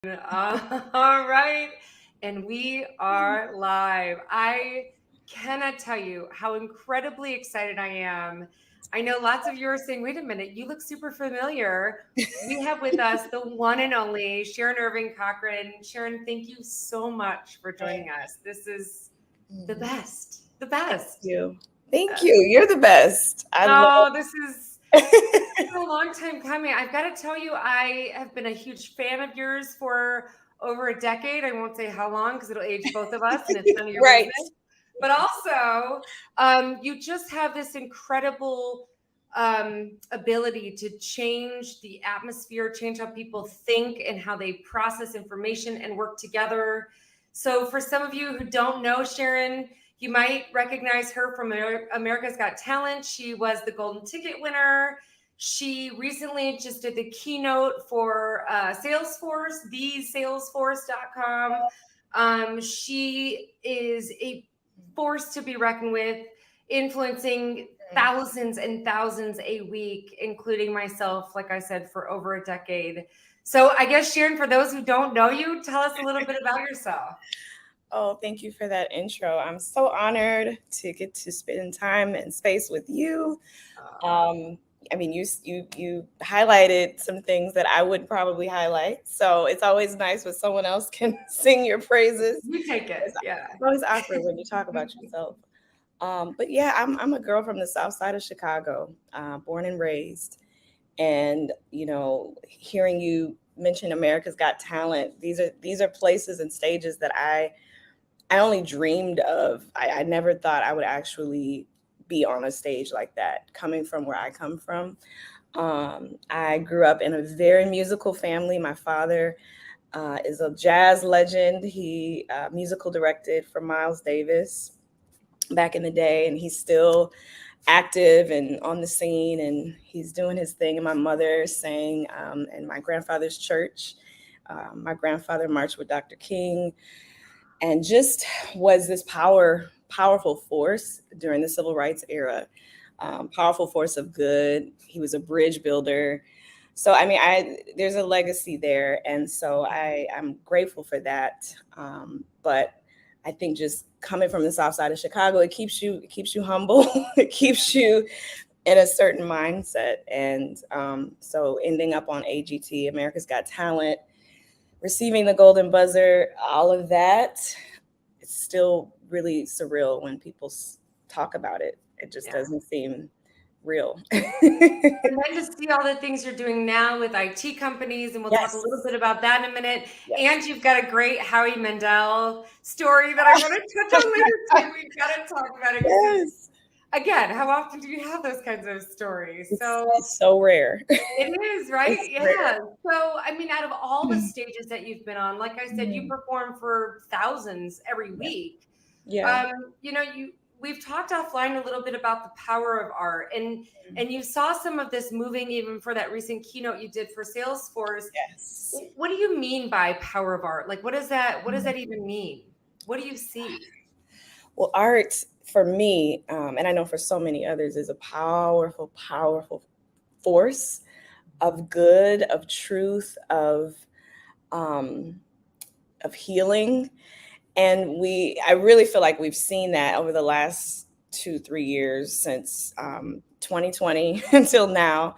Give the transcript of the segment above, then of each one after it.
All right. And we are live. I cannot tell you how incredibly excited I am. I know lots of you are saying, wait a minute, you look super familiar. We have with us the one and only Sharon Irving Cochran. Sharon, thank you so much for joining us. This is the best, the best. You. Thank you. You're the best. I love Oh, this has been a long time coming. I've got to tell you, I have been a huge fan of yours for over a decade. I won't say how long because it'll age both of us and it's none of your right. business. But also, you just have this incredible ability to change the atmosphere, change how people think and how they process information and work together. So, for some of you who don't know Sharon, you might recognize her from America's Got Talent. She was the golden ticket winner. She recently just did the keynote for Salesforce, thesalesforce.com. She is a force to be reckoned with, influencing thousands and thousands a week, including myself, like I said, for over a decade. So I guess, Sharon, for those who don't know you, tell us a little bit about yourself. Oh, thank you for that intro. I'm so honored to get to spend time and space with you. I mean, you highlighted some things that I would probably highlight. So it's always nice when someone else can sing your praises. You take it, yeah. It's always awkward when you talk about yourself. But yeah, I'm a girl from the South Side of Chicago, born and raised. And hearing you mention America's Got Talent, these are places and stages that I only dreamed of. I never thought I would actually be on a stage like that, coming from where I come from. I grew up in a very musical family. My father is a jazz legend. He musical directed for Miles Davis back in the day, and he's still active and on the scene, and he's doing his thing. And my mother sang in my grandfather's church. My grandfather marched with Dr. King, and just was this powerful force during the civil rights era. Powerful force of good. He was a bridge builder. So I mean, there's a legacy there, and so I'm grateful for that. But I think just coming from the South Side of Chicago, it keeps you humble. It keeps you in a certain mindset, and so ending up on AGT, America's Got Talent, receiving the golden buzzer, all of that, it's still really surreal when people talk about it. It just doesn't seem real. And then to see all the things you're doing now with IT companies, and we'll talk a Yes. little bit about that in a minute. Yes. And you've got a great Howie Mandel story that I want to touch on later too. We've got to talk about it. Yes. Again, how often do you have those kinds of stories? It's so rare. It is, right? It's Yeah. rare. So, I mean, out of all the stages that you've been on, like I said, you perform for thousands every week. Yeah. We've talked offline a little bit about the power of art, and you saw some of this moving even for that recent keynote you did for Salesforce. Yes. What do you mean by power of art? Like, what does that even mean? What do you see? Well, art for me, and I know for so many others, is a powerful force of good, of truth, of healing. And I really feel like we've seen that over the last 2-3 years, since 2020 until now.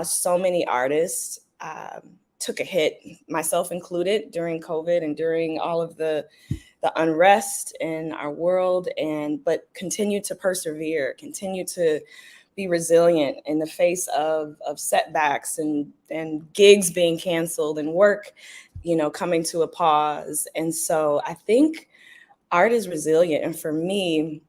So many artists took a hit, myself included, during COVID and during all of the unrest in our world, but continue to persevere, continue to be resilient in the face of setbacks and gigs being canceled and work, coming to a pause. And so I think art is resilient. And for me,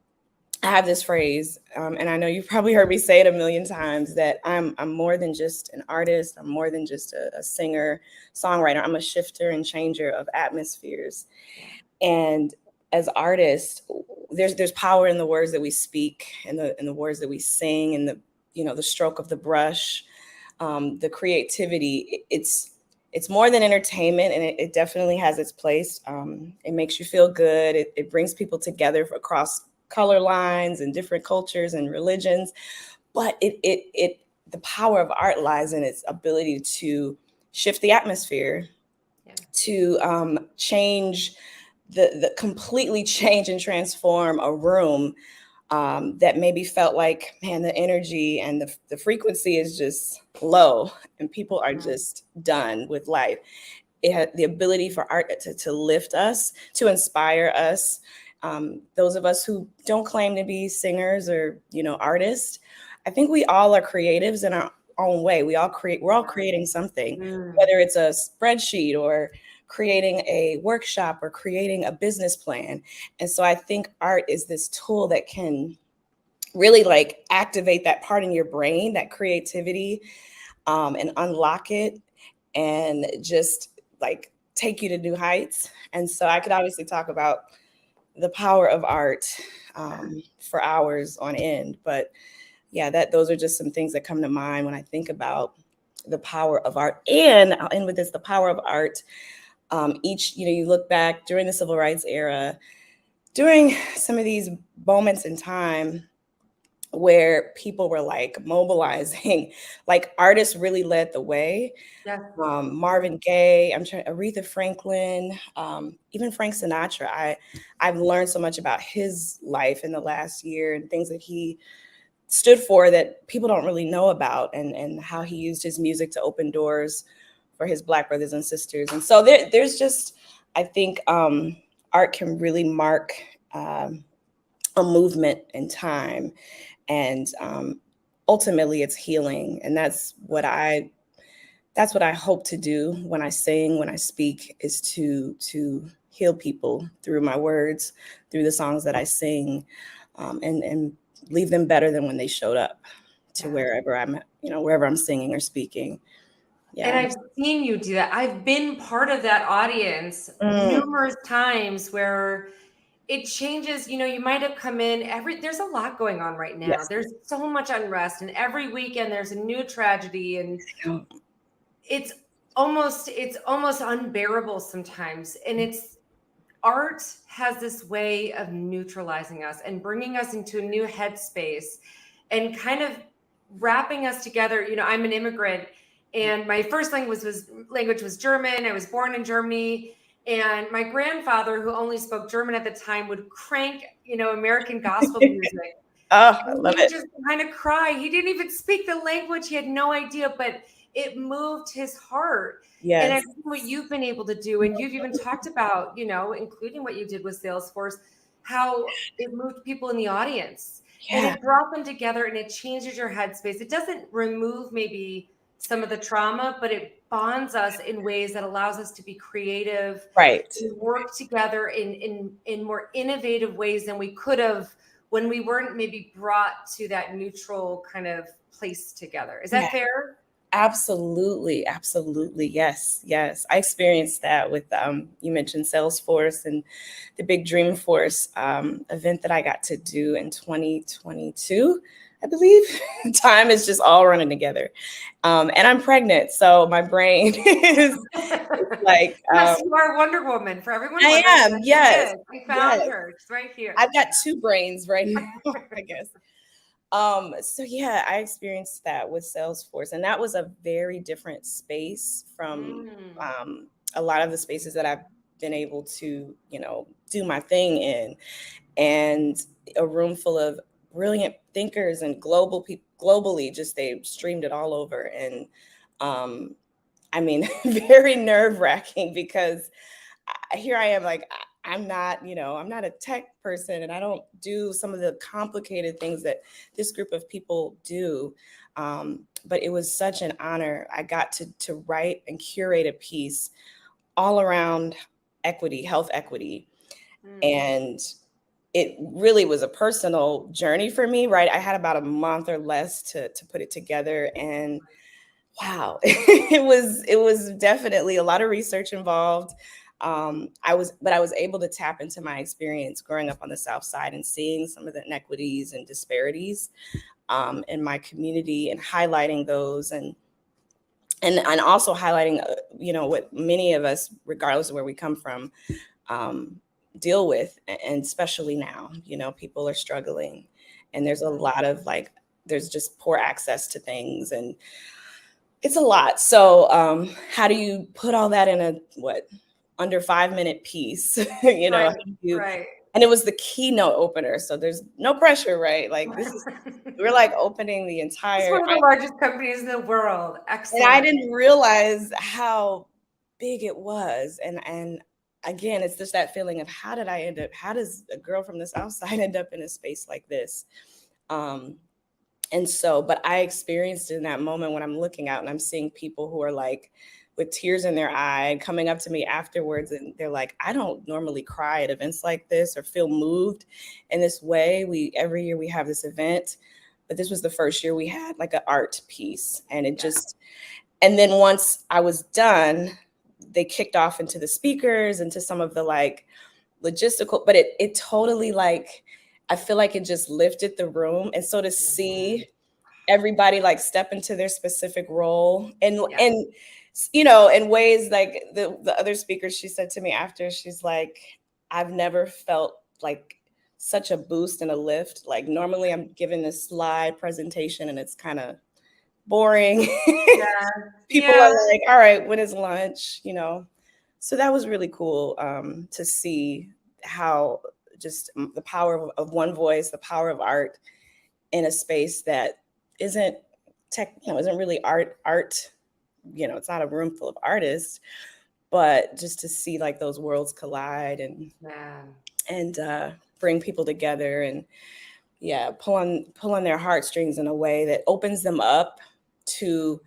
I have this phrase, and I know you've probably heard me say it a million times, that I'm more than just an artist. I'm more than just a singer, songwriter. I'm a shifter and changer of atmospheres. And as artists, there's power in the words that we speak, and the words that we sing, and the stroke of the brush, the creativity. It's more than entertainment, and it definitely has its place. It makes you feel good. It brings people together across color lines and different cultures and religions. But the power of art lies in its ability to shift the atmosphere, to change the completely change and transform a room that maybe felt like, man, the energy and the frequency is just low and people are just done with life. It had the ability for art to lift us, to inspire us. Those of us who don't claim to be singers or, artists, I think we all are creatives in our own way. We're all creating something, whether it's a spreadsheet or creating a workshop or creating a business plan. And so I think art is this tool that can really like activate that part in your brain, that creativity, and unlock it and just like take you to new heights. And so I could obviously talk about the power of art for hours on end, but yeah, those are just some things that come to mind when I think about the power of art. And I'll end with this: the power of art. You look back during the civil rights era, during some of these moments in time where people were like mobilizing, like artists really led the way. Yeah. Marvin Gaye, Aretha Franklin, even Frank Sinatra. I've learned so much about his life in the last year and things that he stood for that people don't really know about, and how he used his music to open doors for his Black brothers and sisters. And so there's just, I think art can really mark a movement in time. And ultimately it's healing. And that's what I hope to do when I sing, when I speak, is to heal people through my words, through the songs that I sing, and leave them better than when they showed up to wherever I'm singing or speaking. Yeah. And I've seen you do that. I've been part of that audience numerous times where it changes. You might have come in there's a lot going on right now. Yes. There's so much unrest, and every weekend there's a new tragedy, and it's almost unbearable sometimes. And art has this way of neutralizing us and bringing us into a new headspace and kind of wrapping us together. I'm an immigrant, and my first language was German. I was born in Germany, and my grandfather, who only spoke German at the time, would crank, American gospel music. Oh, I love it. Just kind of cry. He didn't even speak the language. He had no idea, but it moved his heart. Yes. And I've seen what you've been able to do, and you've even talked about, including what you did with Salesforce, how it moved people in the audience. Yeah. And it brought them together, and it changes your headspace. It doesn't remove maybe some of the trauma, but it bonds us in ways that allows us to be creative, right, to work together in more innovative ways than we could have when we weren't maybe brought to that neutral kind of place together. Is that fair? Absolutely. Yes. I experienced that with, you mentioned Salesforce and the big Dreamforce event that I got to do in 2022, I believe. Time is just all running together. And I'm pregnant, so my brain is like... Yes, you are Wonder Woman. For everyone I am, yes. I found her. She's right here. I've got two brains right now, I guess. So yeah, I experienced that with Salesforce, and that was a very different space from a lot of the spaces that I've been able to, do my thing in, and a room full of brilliant thinkers and globally, just they streamed it all over. And very nerve-wracking, because here I am, like, I'm not a tech person, and I don't do some of the complicated things that this group of people do. But it was such an honor. I got to write and curate a piece all around equity, health equity. And it really was a personal journey for me, right? I had about a month or less to put it together. And wow, it was definitely a lot of research involved. I was able to tap into my experience growing up on the South Side and seeing some of the inequities and disparities in my community, and highlighting those, and also highlighting what many of us, regardless of where we come from, deal with, and especially now, people are struggling, and there's a lot of there's just poor access to things, and It's a lot. So how do you put all that in a under 5 minute piece? you know, Right, how do you, right. and it was the keynote opener, so there's no pressure, right? Like we're like opening the It's entire. one of the largest companies in the world. And I Excellent. didn't realize how big it was. And again, it's just that feeling of how did I end up, how does a girl from the South Side end up in a space like this? Um, and so, but I experienced in that moment when I'm looking out and I'm seeing people who are like with tears in their eye coming up to me afterwards, and they're like, I don't normally cry at events like this or feel moved in this way. Every year we have this event, but this was the first year we had like an art piece, and it Yeah. just, and then once I was done, they kicked off into the speakers, into some of the like logistical, but it totally like, I feel like it just lifted the room. And so to see everybody like step into their specific role Yeah. and you know, in ways like the other speaker, she said to me after, she's like, I've never felt like such a boost and a lift. Like normally I'm giving this slide presentation and it's kind of boring. Yeah. People are Yeah. like, all right, when is lunch? You know, so that was really cool to see how just the power of one voice, the power of art in a space that isn't isn't really art. You know, it's not a room full of artists, but just to see like those worlds collide Yeah. and bring people together and yeah, pull on their heartstrings in a way that opens them up to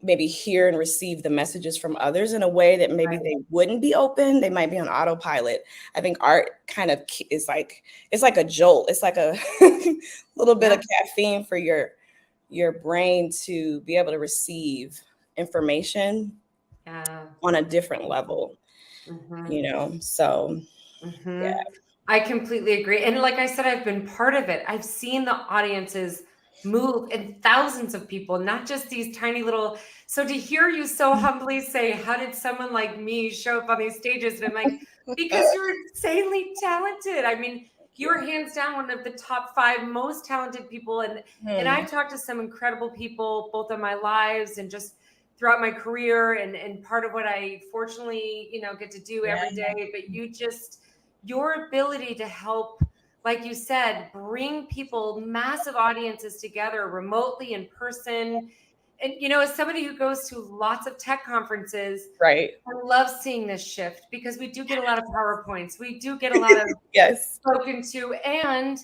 maybe hear and receive the messages from others in a way that maybe Right. they wouldn't be open. They might be on autopilot. I think art kind of is like, it's like a jolt. It's like a little bit Yeah. of caffeine for your brain to be able to receive information Yeah. on a different level, Mm-hmm. you know? So Mm-hmm. yeah. I completely agree. And like I said, I've been part of it. I've seen the audiences move and thousands of people, not just these tiny little. So to hear you so humbly say, how did someone like me show up on these stages? And I'm like, because you're insanely talented. I mean, Thank you're you. hands down one of the top 5 most talented people. And Hmm. I've talked to some incredible people, both in my lives and just throughout my career and part of what I fortunately, get to do Yeah. every day. But your ability to help, like you said, bring people, massive audiences together remotely, in person. And as somebody who goes to lots of tech conferences, Right. I love seeing this shift because we do get a lot of PowerPoints, we do get a lot of Yes. spoken to. And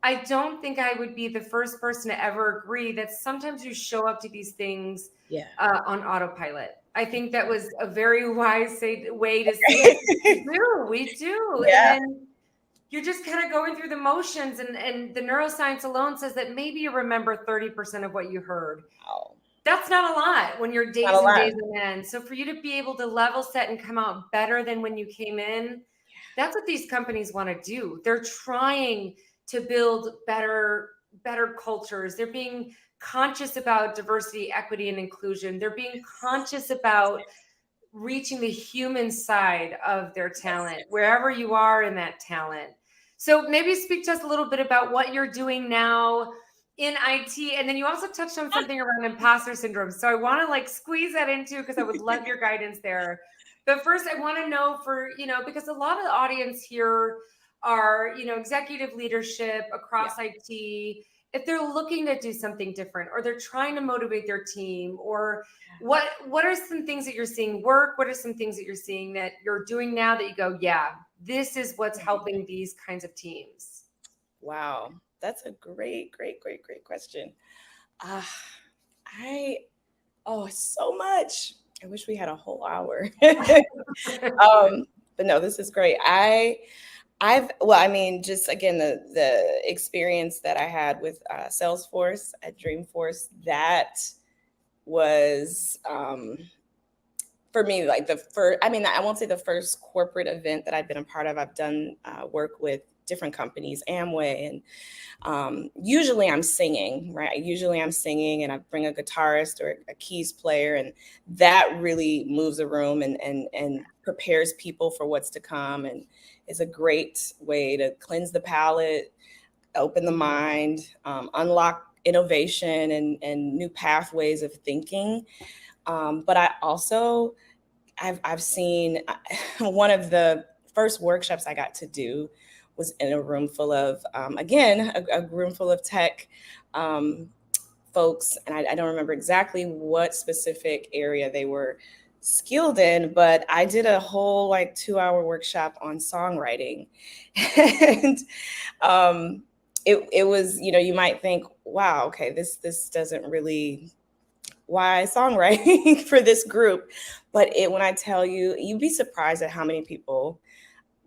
I don't think I would be the first person to ever agree that sometimes you show up to these things Yeah. on autopilot. I think that was a very wise way to say it. We do. And Yeah. then you're just kind of going through the motions. And the neuroscience alone says that maybe you remember 30% of what you heard. Wow. That's not a lot when you're Not a days and lot. days on end. So for you to be able to level set and come out better than when you came in, that's what these companies want to do. They're trying to build better cultures. They're being conscious about diversity, equity, and inclusion. They're being conscious about reaching the human side of their talent, wherever you are in that talent. So maybe speak to us a little bit about what you're doing now in IT. And then you also touched on something around imposter syndrome. So I want to like squeeze that into, because I would love your guidance there. But first I want to know, for, because a lot of the audience here are, executive leadership Yeah. across IT. If they're looking to do something different, or they're trying to motivate their team, or what are some things that you're seeing work? What are some things that you're seeing that you're doing now that you go, yeah, this is what's helping these kinds of teams? Wow. That's a great question. Ah, I so much. I wish we had a whole hour. But no, this is great. Well, I mean, just again, the experience that I had with Salesforce at Dreamforce, that was for me like the first. I mean, I won't say the first corporate event that I've been a part of. I've done work with different companies, Amway, and usually I'm singing, right? Usually I'm singing and I bring a guitarist or a keys player, and that really moves a room and prepares people for what's to come, and is a great way to cleanse the palate, open the mind, unlock innovation and new pathways of thinking. But I also, I've seen one of the first workshops I got to do was in a room full of, again, a room full of tech folks. And I don't remember exactly what specific area they were skilled in, but I did a whole like 2-hour workshop on songwriting. And it was, you might think, wow, okay, this doesn't really, why songwriting for this group? But when I tell you, you'd be surprised at how many people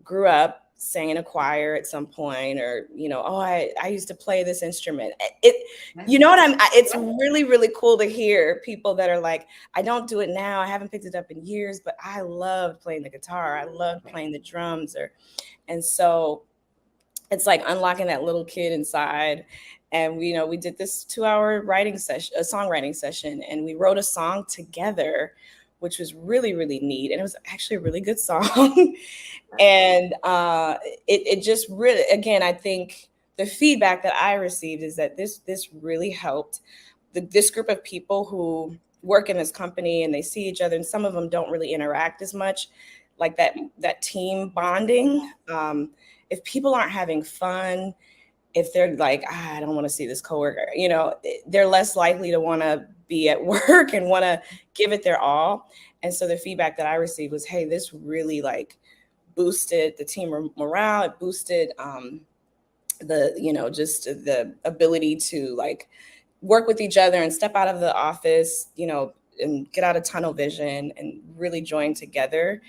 grew up sang in a choir at some point, or, oh, I used to play this instrument. It's really, really cool to hear people that are like, I don't do it now. I haven't picked it up in years, but I loved playing the guitar. I loved playing the drums, and so it's like unlocking that little kid inside. And we did this 2-hour writing session, a songwriting session, and we wrote a song together, which was really, really neat. And it was actually a really good song. And it just really, again, I think the feedback that I received is that this really helped this group of people who work in this company, and they see each other, and some of them don't really interact as much, like that team bonding. If people aren't having fun, if they're like, I don't want to see this coworker, they're less likely to want to be at work and want to give it their all. And so the feedback that I received was, hey, this really like boosted the team morale. It boosted just the ability to like work with each other and step out of the office, and get out of tunnel vision and really join together.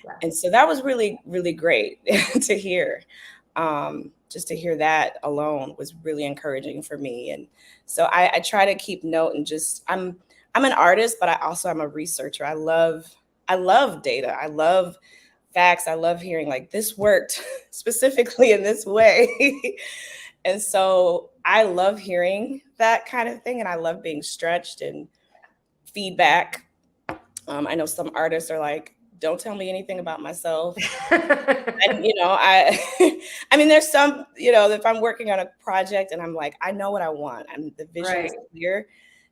Yeah. And so that was really, really great to hear. Just to hear that alone was really encouraging for me. And so I try to keep note, and just, I'm an artist, but I also am a researcher. I love data. I love facts. I love hearing like this worked specifically in this way. And so I love hearing that kind of thing. And I love being stretched and feedback. I know some artists are like, don't tell me anything about myself. And, I mean, there's some, if I'm working on a project and I'm like, I know what I want, and the vision is clear.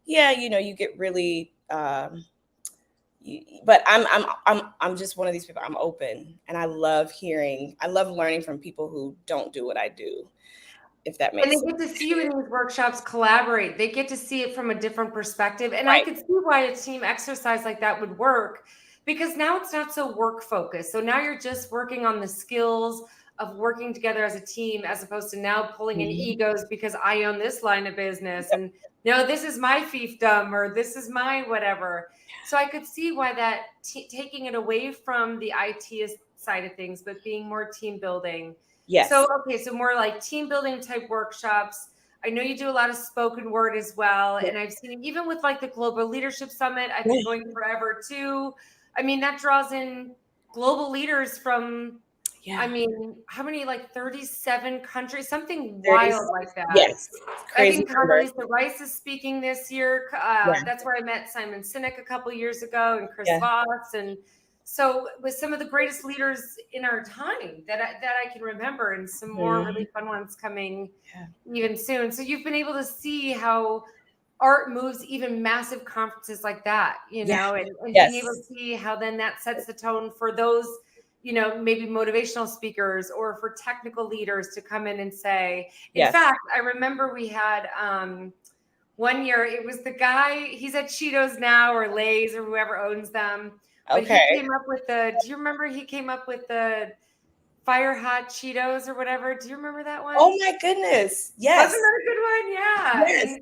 Yeah. You get really, but I'm just one of these people. I'm open, and I love learning from people who don't do what I do, if that makes sense. And they get to see you in these workshops collaborate. They get to see it from a different perspective. And I could see why a team exercise like that would work, because now it's not so work focused. So now you're just working on the skills of working together as a team, as opposed to now pulling in egos because I own this line of business, and this is my fiefdom, or this is my whatever. So I could see why that taking it away from the IT side of things, but being more team building. Yes. So, okay. So more like team building type workshops. I know you do a lot of spoken word as well. And I've seen it even with like the Global Leadership Summit. I've been going forever too. I mean, that draws in global leaders from, I mean, how many, like 37 countries, something wild like that. Yes. Crazy. I think Condoleezza Rice is speaking this year. That's where I met Simon Sinek a couple years ago, and Chris Voss. And so with some of the greatest leaders in our time that I can remember, and some more really fun ones coming even soon. So you've been able to see how art moves even massive conferences like that, and being able to see how then that sets the tone for those, maybe motivational speakers or for technical leaders to come in and say, in fact, I remember we had, one year, it was the guy, he's at Cheetos now, or Lay's, or whoever owns them. But he came up with do you remember he came up with the Fire Hot Cheetos or whatever? Do you remember that one? Oh my goodness. Yes. Wasn't that a good one? Yeah. Yes.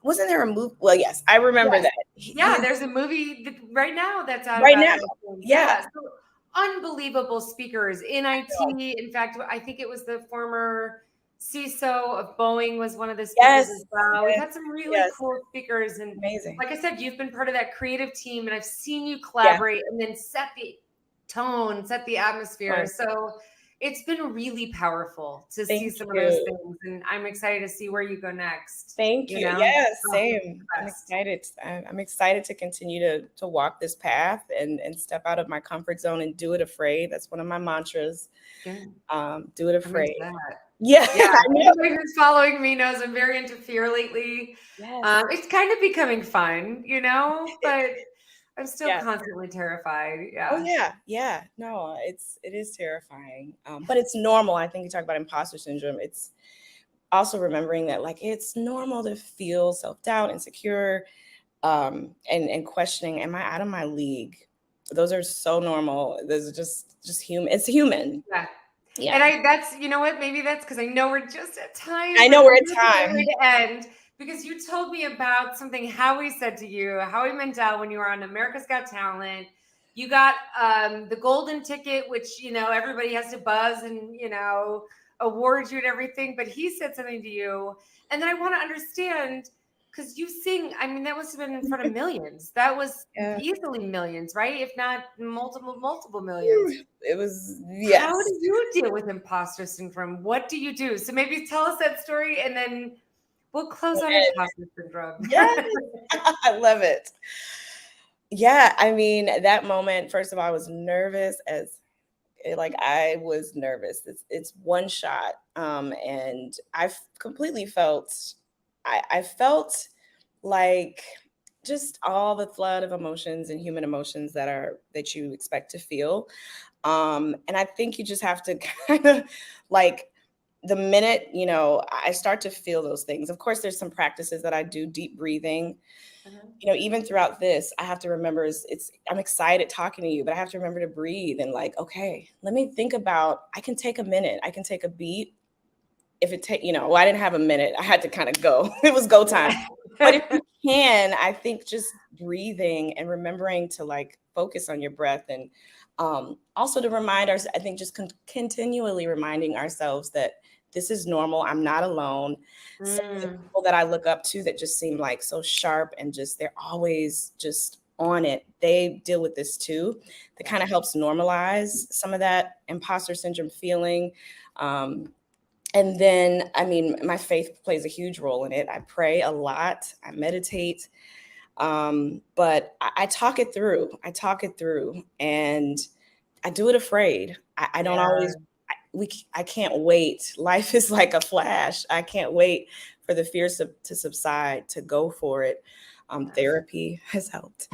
Wasn't there a movie? Well, yes, I remember that. Yeah, there's a movie right now that's out right now. Yeah. So unbelievable speakers in IT. In fact, I think it was the former CISO of Boeing was one of the speakers as well. We've had some really cool speakers, and amazing. Like I said, you've been part of that creative team, and I've seen you collaborate and then set the tone, set the atmosphere. So it's been really powerful to see some of those things, and I'm excited to see where you go next. Thank you. Yes, same. I'm excited. I'm excited to continue to walk this path and step out of my comfort zone and do it afraid. That's one of my mantras. Do it afraid. Yeah, Yeah, I know. anybody who's following me knows I'm very into fear lately. Yes. It's kind of becoming fun, but I'm still Yes. constantly terrified. Oh Yeah. yeah, yeah. No, it is terrifying, but it's normal. I think you talk about imposter syndrome. It's also remembering that like it's normal to feel self doubt, insecure, and questioning, am I out of my league? Those are so normal. Those are just human. It's human. Yeah. Yeah. And you know what? Maybe that's because I know we're just at time, I but know I'm we're at really time. ready to end because you told me about something Howie said to you, Howie Mandel, when you were on America's Got Talent. You got the golden ticket, which, everybody has to buzz and, award you and everything. But he said something to you. And then I want to understand because you sing, I mean, that must have been in front of millions. That was Yeah. easily millions, right? If not multiple millions. It was, How yes. do you deal with imposter syndrome? What do you do? So maybe tell us that story and then we'll close on imposter syndrome. Yes. I love it. Yeah, I mean, that moment, first of all, I was nervous as like I was nervous. It's one shot. And completely felt I felt like just all the flood of emotions and human emotions that you expect to feel. And I think you just have to kind of like the minute, I start to feel those things. Of course, there's some practices that I do, deep breathing. Even throughout this, I have to remember I'm excited talking to you, but I have to remember to breathe and like, okay, let me think about, I can take a minute, I can take a beat. If it take, well, I didn't have a minute. I had to kind of go. It was go time. But if you can, I think just breathing and remembering to like focus on your breath and also to remind us, I think just continually reminding ourselves that this is normal. I'm not alone. Some of the Mm, people that I look up to that just seem like so sharp and just they're always just on it. They deal with this too. That kind of helps normalize some of that imposter syndrome feeling. And then, I mean, my faith plays a huge role in it. I pray a lot. I meditate. But I talk it through. I talk it through, and I do it afraid. I don't yeah. always. I can't wait. Life is like a flash. I can't wait for the fears to subside. To go for it. Therapy has helped.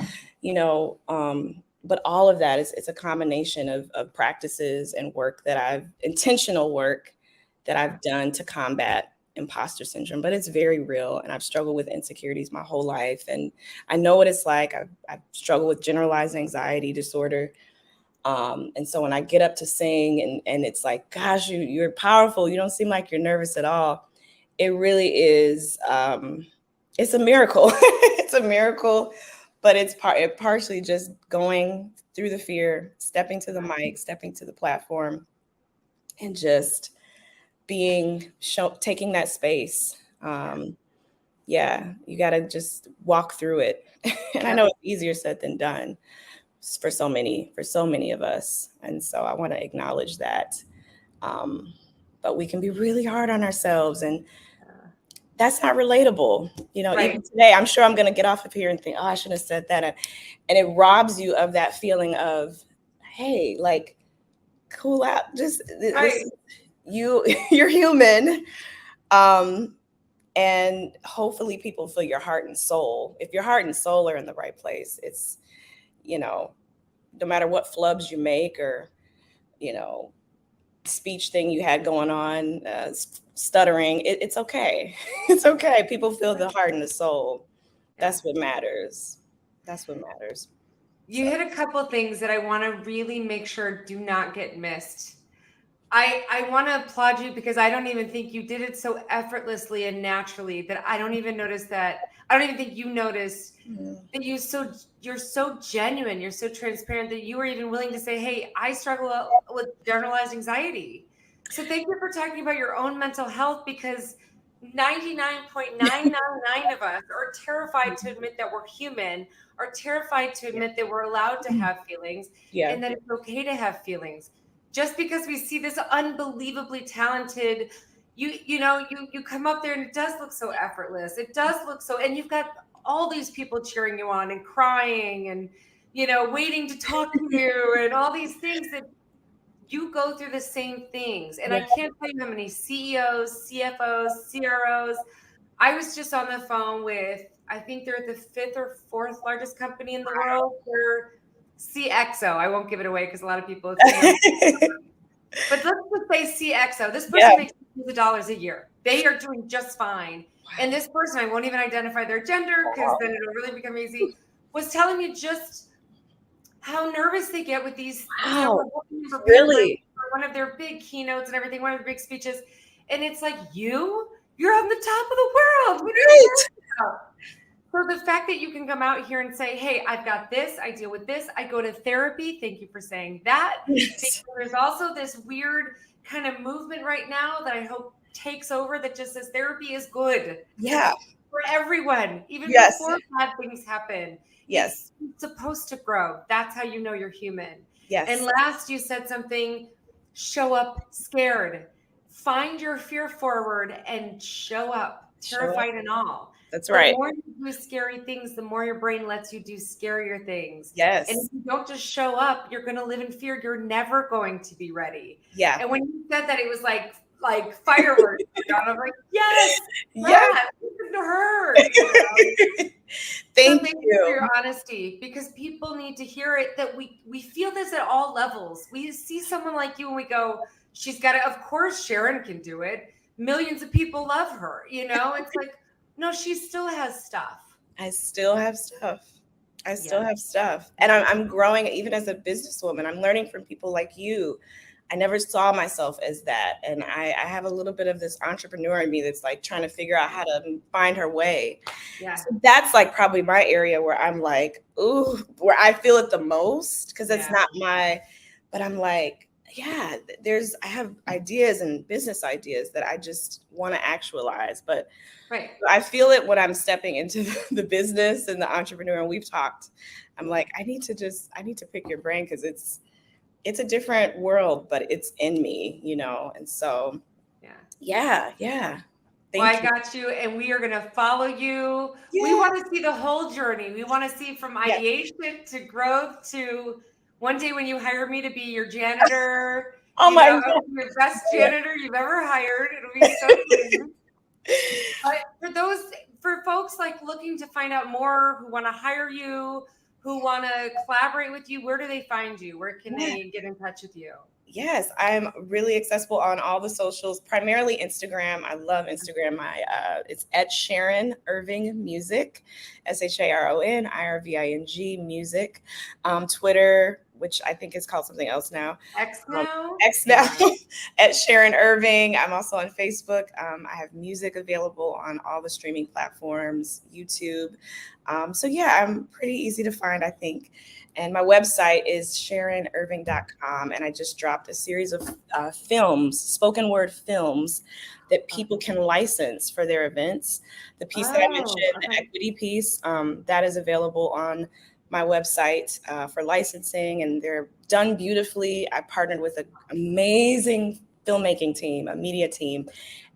But all of that is it's a combination of practices and work that intentional work that Yeah. I've done to combat imposter syndrome, but it's very real. And I've struggled with insecurities my whole life. And I know what it's like. I've struggled with generalized anxiety disorder. And so when I get up to sing and it's like, gosh, you're powerful. You don't seem like you're nervous at all. It really is. It's a miracle. It's a miracle, but it's partially just going through the fear, stepping to the mic, stepping to the platform, and just taking that space. Yeah, you got to just walk through it. And I Yep. know it's easier said than done for so many of us. And so I want to acknowledge that. But we can be really hard on ourselves, and that's not relatable. Right. Even today, I'm sure I'm going to get off of here and think, oh, I shouldn't have said that. And it robs you of that feeling of, hey, like, cool out. Just Right. you're human. And hopefully people feel your heart and soul. If your heart and soul are in the right place, it's, no matter what flubs you make or, you know, speech thing you had going on, stuttering, it's okay. It's okay. People feel the heart and the soul. Yeah. That's what matters. That's what matters. You So, hit a couple things that I want to really make sure do not get missed. I want to applaud you because I don't even think you did it so effortlessly and naturally that I don't even notice that. I don't even think you noticed that you're so genuine, you're so transparent that you were even willing to say, "Hey, I struggle with generalized anxiety." So thank you for talking about your own mental health because 99.999 of us are terrified to admit that we're human, are terrified to admit that we're allowed to have feelings yeah. and that it's okay to have feelings. Just because we see this unbelievably talented you come up there and it does look so effortless. It does look so, and you've got all these people cheering you on and crying and waiting to talk to you and all these things that you go through the same things. And Yeah. I can't tell you how many CEOs, CFOs, CROs. I was just on the phone with, I think they're the 5th or 4th largest company in the world. They're CXO. I won't give it away because a lot of people think I'm, but let's just say CXO. This person makes millions of dollars a year. They are doing just fine. And this person, I won't even identify their gender because then it'll really become easy, was telling me just how nervous they get with these. Wow. For Really? one of their big keynotes and everything, one of their big speeches. And it's like, you're on the top of the world. What are you worried about? So the fact that you can come out here and say, hey, I've got this, I deal with this, I go to therapy. Thank you for saying that. Yes. There's also this weird kind of movement right now that I hope takes over that just says therapy is good. Yeah. For everyone, even Yes. before bad things happen. Yes. It's supposed to grow. That's how you know you're human. Yes. And last, you said something, show up scared. Find your fear forward and show up, terrified and all. That's But right. the more you do scary things, the more your brain lets you do scarier things. Yes. And if you don't just show up, you're going to live in fear. You're never going to be ready. Yeah. And when you said that, it was like fireworks. I was like, yes, listen to her. Thank you you for your honesty, because people need to hear it, that we feel this at all levels. We see someone like you and we go, she's got it. Of course, Sharon can do it. Millions of people love her. It's like, no, she still has stuff. I still have stuff. And I'm growing even as a businesswoman. I'm learning from people like you. I never saw myself as that. And I have a little bit of this entrepreneur in me that's like trying to figure out how to find her way. Yeah. So that's like probably my area where I'm like, ooh, where I feel it the most, because it's not but I'm like, yeah, I have ideas and business ideas that I just want to actualize. But I feel it when I'm stepping into the business and the entrepreneur. And we've talked, I'm like, I need to pick your brain, because it's a different world, but it's in me, And so, yeah. Well, I got you, and we are going to follow you. Yeah. We want to see the whole journey. We want to see from ideation to growth to one day when you hire me to be your janitor. Oh my God. Your best janitor you've ever hired. It'll be so good. For folks like looking to find out more, who want to hire you, who want to collaborate with you, where do they find you? Where can they get in touch with you? Yes, I'm really accessible on all the socials, primarily Instagram. I love Instagram. It's at Sharon Irving Music, SharonIrving Music. Twitter, which I think is called something else now. X now. At Sharon Irving. I'm also on Facebook. I have music available on all the streaming platforms, YouTube. So yeah, I'm pretty easy to find, I think. And my website is SharonIrving.com. And I just dropped a series of films, spoken word films, that people can license for their events. The piece that I mentioned, the equity piece, that is available on my website for licensing, and they're done beautifully. I partnered with an amazing filmmaking team, a media team,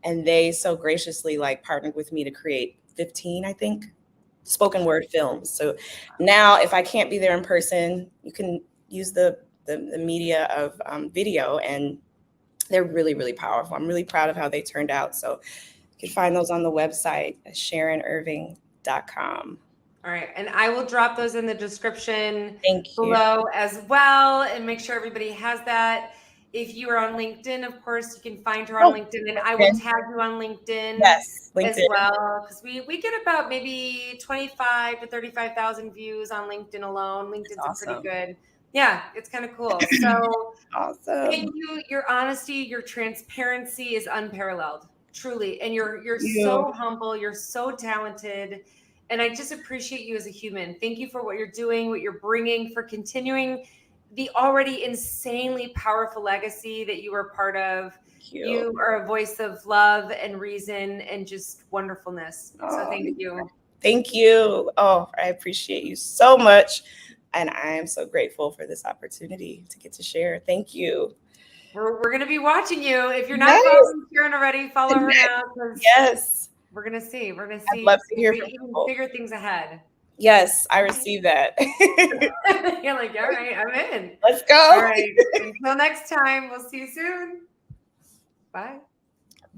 and they so graciously partnered with me to create 15, I think, spoken word films. So now if I can't be there in person, you can use the media of video, and they're really, really powerful. I'm really proud of how they turned out. So you can find those on the website at SharonIrving.com. All right. And I will drop those in the description below as well, and make sure everybody has that. If you are on LinkedIn, of course, you can find her on LinkedIn, and I will tag you on LinkedIn, as well, because we get about maybe 25 to 35,000 views on LinkedIn alone. LinkedIn's pretty good. Yeah, it's kind of cool. So awesome. Thank you. Your honesty, your transparency is unparalleled, truly. And you're so humble. You're so talented. And I just appreciate you as a human. Thank you for what you're doing, what you're bringing, for continuing the already insanely powerful legacy that you were part of. You are a voice of love and reason and just wonderfulness. So thank you. Thank you. Oh, I appreciate you so much. And I am so grateful for this opportunity to get to share. Thank you. We're going to be watching you. If you're not following Sharon already, follow her now. Yes. We're going to see. We're going to see I'd love to hear from even bigger things ahead. Yes, I received that. You're like, all right, I'm in. Let's go. All right. Until next time, we'll see you soon. Bye.